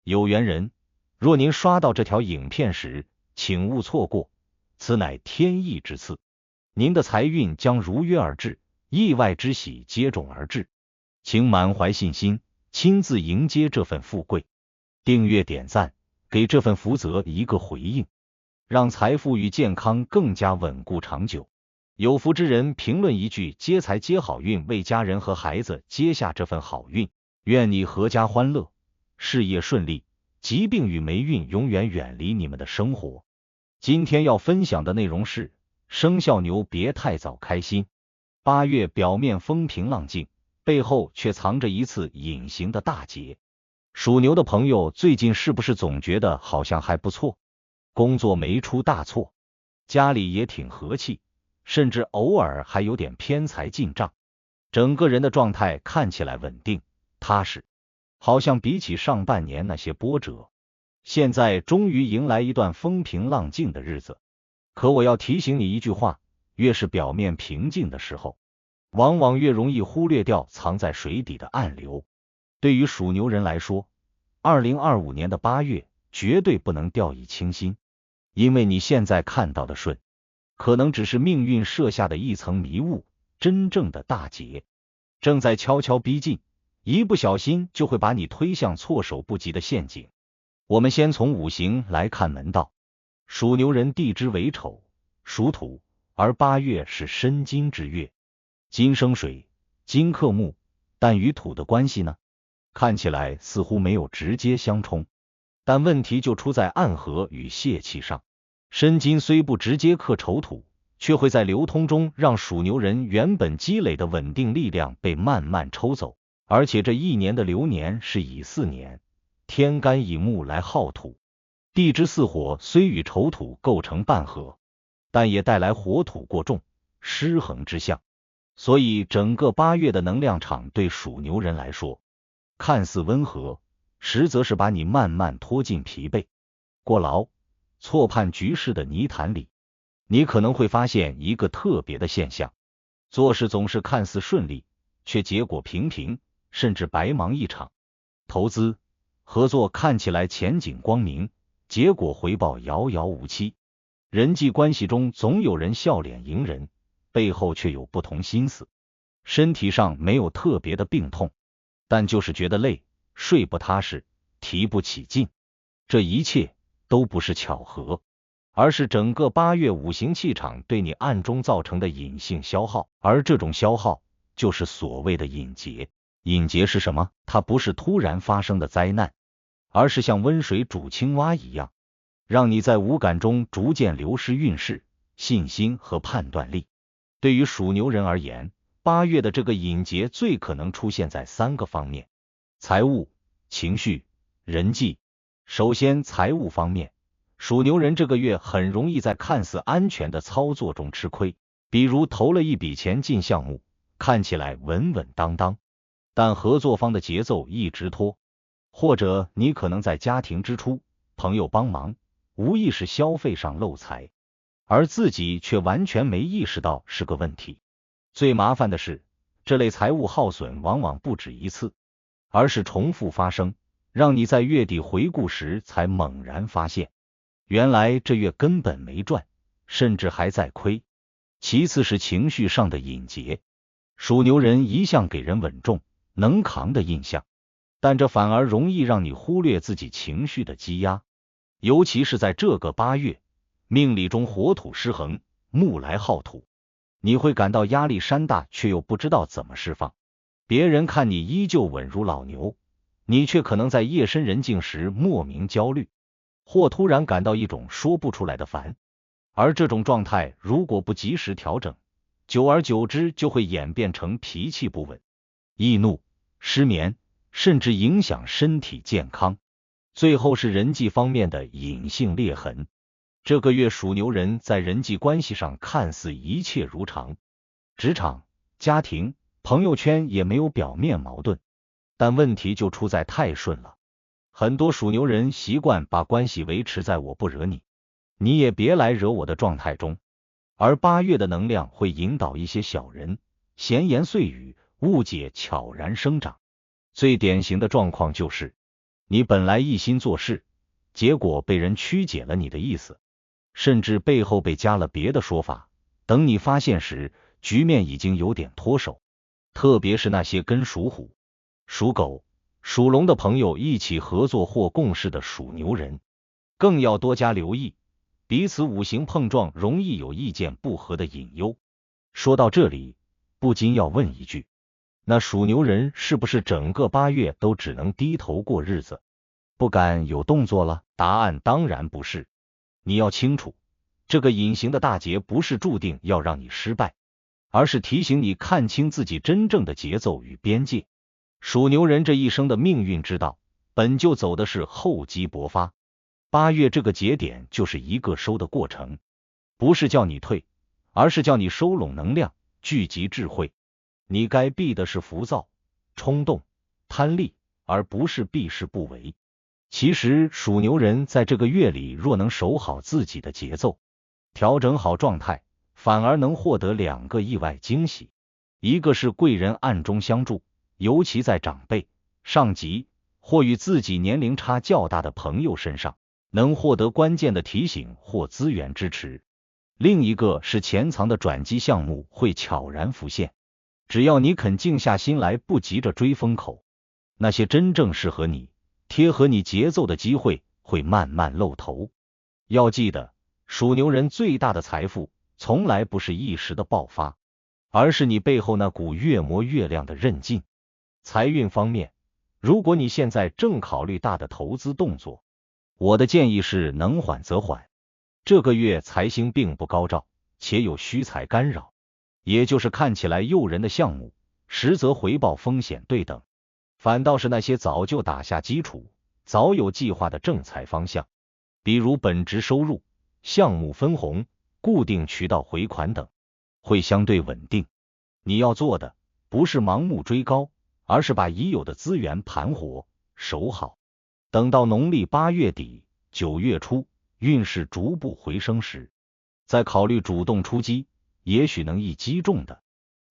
有缘人，若您刷到这条影片时，请勿错过，此乃天意之赐，您的财运将如约而至，意外之喜接踵而至，请满怀信心，亲自迎接这份富贵。订阅点赞，给这份福泽一个回应，让财富与健康更加稳固长久。有福之人评论一句接财接好运，为家人和孩子接下这份好运，愿你阖家欢乐，事业顺利，疾病与霉运永远远离你们的生活。今天要分享的内容是，生肖牛别太早开心。8月表面风平浪静，背后却藏着一次隐形的大劫。属牛的朋友最近是不是总觉得好像还不错，工作没出大错，家里也挺和气，甚至偶尔还有点偏财进账，整个人的状态看起来稳定踏实，好像比起上半年那些波折，现在终于迎来一段风平浪静的日子。可我要提醒你一句话，越是表面平静的时候，往往越容易忽略掉藏在水底的暗流。对于属牛人来说，2025年的8月绝对不能掉以轻心，因为你现在看到的顺，可能只是命运设下的一层迷雾，真正的大劫正在悄悄逼近，一不小心就会把你推向措手不及的陷阱。我们先从五行来看门道。属牛人地支为丑，属土，而8月是申金之月，金生水，金克木，但与土的关系呢？看起来似乎没有直接相冲，但问题就出在暗合与泄气上。申金虽不直接克丑土，却会在流通中让属牛人原本积累的稳定力量被慢慢抽走，而且这一年的流年是乙巳年，天干以木来耗土，地支巳火虽与丑土构成半合，但也带来火土过重失衡之象，所以整个8月的能量场对属牛人来说看似温和，实则是把你慢慢拖进疲惫、过劳、错判局势的泥潭里。你可能会发现一个特别的现象，做事总是看似顺利，却结果平平，甚至白忙一场。投资、合作看起来前景光明，结果回报遥遥无期。人际关系中总有人笑脸迎人，背后却有不同心思。身体上没有特别的病痛，但就是觉得累，睡不踏实，提不起劲。这一切都不是巧合，而是整个8月五行气场对你暗中造成的隐性消耗，而这种消耗就是所谓的隐劫。隐劫是什么？它不是突然发生的灾难，而是像温水煮青蛙一样，让你在无感中逐渐流失运势、信心和判断力。对于属牛人而言，8月的这个隐劫最可能出现在3个方面：财务、情绪、人际。首先，财务方面，属牛人这个月很容易在看似安全的操作中吃亏，比如投了一笔钱进项目，看起来稳稳当当，但合作方的节奏一直拖，或者你可能在家庭支出、朋友帮忙、无意识消费上漏财，而自己却完全没意识到是个问题。最麻烦的是，这类财务耗损往往不止一次，而是重复发生，让你在月底回顾时才猛然发现，原来这月根本没赚，甚至还在亏。其次是情绪上的隐劫。属牛人一向给人稳重、能扛的印象，但这反而容易让你忽略自己情绪的积压。尤其是在这个8月，命理中火土失衡，木来耗土，你会感到压力山大，却又不知道怎么释放。别人看你依旧稳如老牛，你却可能在夜深人静时莫名焦虑，或突然感到一种说不出来的烦。而这种状态如果不及时调整，久而久之就会演变成脾气不稳、易怒、失眠，甚至影响身体健康。最后是人际方面的隐性裂痕。这个月属牛人在人际关系上看似一切如常，职场、家庭、朋友圈也没有表面矛盾，但问题就出在太顺了。很多属牛人习惯把关系维持在我不惹你，你也别来惹我的状态中，而8月的能量会引导一些小人闲言碎语，误解悄然生长。最典型的状况就是你本来一心做事，结果被人曲解了你的意思，甚至背后被加了别的说法，等你发现时，局面已经有点脱手。特别是那些跟属虎、属狗、属龙的朋友一起合作或共事的属牛人，更要多加留意，彼此五行碰撞容易有意见不合的隐忧。说到这里，不禁要问一句，那属牛人是不是整个8月都只能低头过日子，不敢有动作了？答案当然不是。你要清楚，这个隐形的大劫不是注定要让你失败，而是提醒你看清自己真正的节奏与边界。属牛人这一生的命运之道，本就走的是厚积薄发，8月这个节点就是一个收的过程，不是叫你退，而是叫你收拢能量，聚集智慧。你该避的是浮躁、冲动、贪利，而不是避世不为。其实属牛人在这个月里若能守好自己的节奏，调整好状态，反而能获得2个意外惊喜。一个是贵人暗中相助，尤其在长辈、上级或与自己年龄差较大的朋友身上，能获得关键的提醒或资源支持。另一个是潜藏的转机项目会悄然浮现，只要你肯静下心来，不急着追风口，那些真正适合你、贴合你节奏的机会会慢慢露头。要记得，属牛人最大的财富从来不是一时的爆发，而是你背后那股越磨越亮的韧劲。财运方面，如果你现在正考虑大的投资动作，我的建议是能缓则缓。这个月财星并不高照，且有虚财干扰，也就是看起来诱人的项目，实则回报风险对等。反倒是那些早就打下基础、早有计划的正财方向，比如本职收入、项目分红、固定渠道回款等，会相对稳定。你要做的不是盲目追高，而是把已有的资源盘活守好，等到农历8月底、9月初运势逐步回升时，再考虑主动出击，也许能一击中的。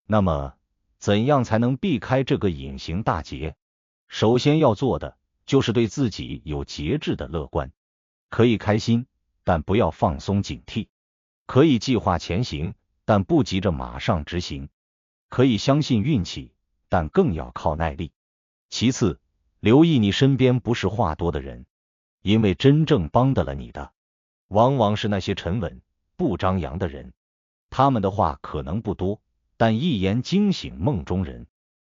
那么怎样才能避开这个隐形大劫？首先要做的就是对自己有节制的乐观。可以开心，但不要放松警惕；可以计划前行，但不急着马上执行；可以相信运气，但更要靠耐力。其次，留意你身边不是话多的人，因为真正帮得了你的，往往是那些沉稳、不张扬的人。他们的话可能不多，但一言惊醒梦中人。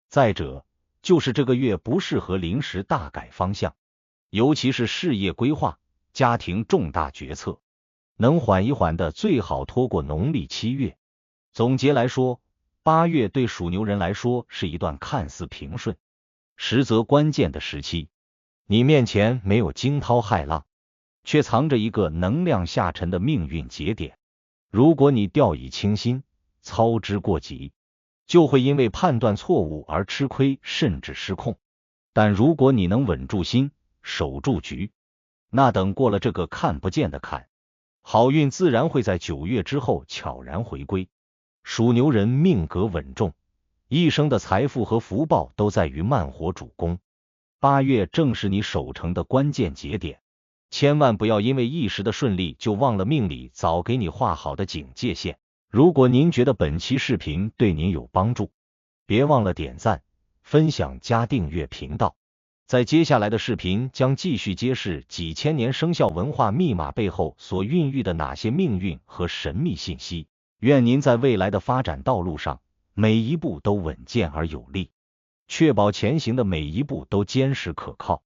再者，就是这个月不适合临时大改方向，尤其是事业规划、家庭重大决策，能缓一缓的最好拖过农历7月。总结来说，8月对属牛人来说是一段看似平顺，实则关键的时期。你面前没有惊涛骇浪，却藏着一个能量下沉的命运节点。如果你掉以轻心，操之过急，就会因为判断错误而吃亏，甚至失控。但如果你能稳住心，守住局，那等过了这个看不见的坎，好运自然会在9月之后悄然回归。属牛人命格稳重，一生的财富和福报都在于慢活主攻。8月正是你守成的关键节点，千万不要因为一时的顺利就忘了命里早给你画好的警戒线。如果您觉得本期视频对您有帮助，别忘了点赞、分享加订阅频道。在接下来的视频将继续揭示几千年生肖文化密码背后所孕育的哪些命运和神秘信息。愿您在未来的发展道路上，每一步都稳健而有力，确保前行的每一步都坚实可靠。